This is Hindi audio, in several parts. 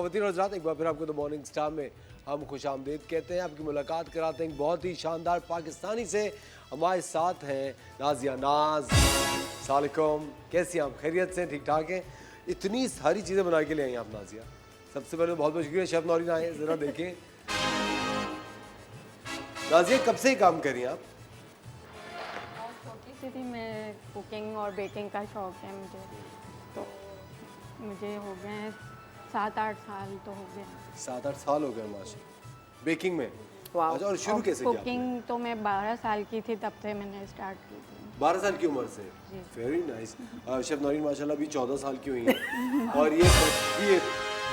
ख़वातीन और हज़रात, एक बार फिर आपको द मॉर्निंग स्टार में हम खुश आमदीद कहते हैं। आपकी मुलाकात कराते हैं एक बहुत ही शानदार पाकिस्तानी से। हमारे साथ हैं नाजिया नाज। अस्सलाम वालेकुम, कैसी हैं आप? खैरियत से? ठीक ठाक हैं? इतनी सारी चीज़ें बना के ले आई आप नाजिया। सबसे पहले बहुत बहुत शुक्रिया शेफ़ नौरीन आए, ज़रा देखें। नाजिया कब से ही काम कर रही हैं आप? छोटी सी थी मैं, कुकिंग और बेकिंग का शौक़ है मुझे, तो मुझे हो गए हैं 7-8 साल तो हो गए। 7-8 साल हो गए माशाल्लाह बेकिंग में। वाह। अच्छा, और शुरू कैसे किया आपने? कुकिंग तो मैं 12 साल की थी तब से मैंने स्टार्ट की थी। 12 साल की उम्र से? Very nice. शेफ़ नौरीन माशाल्लाह अभी 14 साल की हुई हैं और ये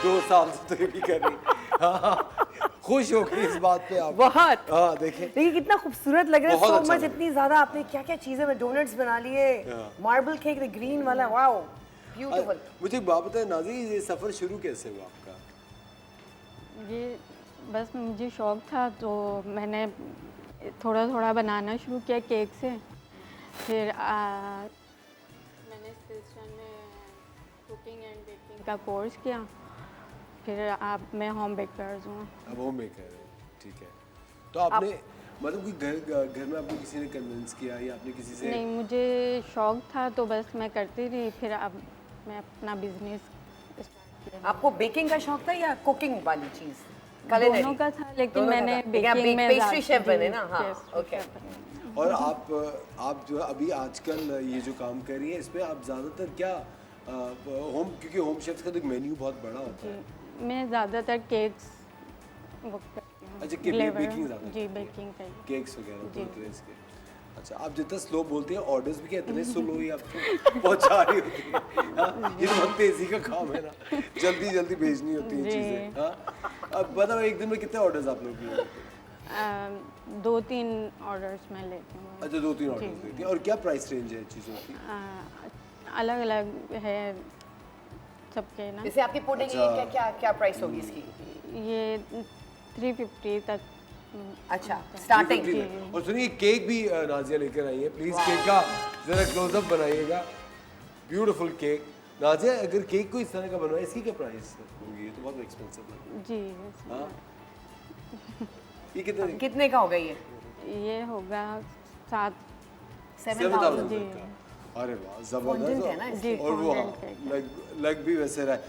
2 साल से तो ये भी कर रही। हाँ, खुश हो गई इस बात पे आप? बहुत। हाँ देखें, देखिए कितना खूबसूरत लग रहा है, बहुत सो अच्छा मच, लग रहा इतनी ज्यादा आपने क्या क्या चीजें में डोनट्स बना लिए, मार्बल केक द ग्रीन वाला, वाओ ब्यूटीफुल। मुझे एक बात बताएं नाज़ी, ये सफ़र शुरू कैसे हुआ आपका? ये बस मुझे शौक़ था तो मैंने थोड़ा थोड़ा बनाना शुरू किया केक से। फिर मैंने सिस्टर में कुकिंग एंड बेकिंग का कोर्स किया। फिर मैं होम बेकर हूँ। अब होम मेकर है, ठीक है। तो आपने मतलब कि घर में आपको किसी ने कन्विंस किया या आपने किसी से? नहीं, मुझे शौक़ था तो बस मैं करती रही। फिर अब मैं अपना बिजनेस स्टार्ट किया। आपको बेकिंग का शौक था या कुकिंग वाली चीज? दोनों का था, लेकिन मैंने बेकिंग में पेस्ट्री शेफ बने ना? हाँ, पेस्ट्री ओके। शेफ बनी। और आप जो अभी आजकल ये जो काम कर रही हैं इसमें आप ज़्यादातर क्या क्योंकि होम शेफ्स का तो एक मेन्यू बहुत बड़ा होता है। मैं ज़्यादातर केक्स वो करती हूँ। अच्छा, Flavor, बेकिंग ज़्यादा जी, करती हैं? बेकिंग का ही। केक्स वगैरह जी। बनते हैं इसके। अच्छा, आप जितना स्लो बोलती हैं ऑर्डर्स भी क्या इतने स्लो ही आपको पहुंचा रही होती है? हाँ, ये तो बहुत तेज़ी का काम है ना, जल्दी जल्दी भेजनी होती हैं जी। चीज़ें। हाँ, अब बताओ एक दिन में कितने ऑर्डर्स आप लोग लिए? 2-3 ऑर्डर्स मैं लेती हूँ। अच्छा, 2-3 ऑर्डर्स देती हैं। और क्या प्राइस रेंज है चीज़ों की? अलग अलग है सबके ना। जैसे आपकी पुडिंग अच्छा। क्या क्या क्या प्राइस होगी इसकी? ये 350 तक। अच्छा, स्टार्टिंग। 350 में। और सुनिए केक भी नाजिया लेकर आई है, प्लीज केक का जरा क्लोजअप बनाइएगा। Beautiful cake. नाजिया, अगर केक को इस तरह का बनवाए इसकी क्या प्राइस होगी? ये तो बहुत एक्सपेंसिव लग जी, रहा है। हाँ? ये कितने? कितने का होगा ये? ये होगा 7। 7,000 जी। का। अरे वाह, Fondant है ना जबरदस्त। इसलिए। और वो fondant cake है। लग भी वैसे रहा है।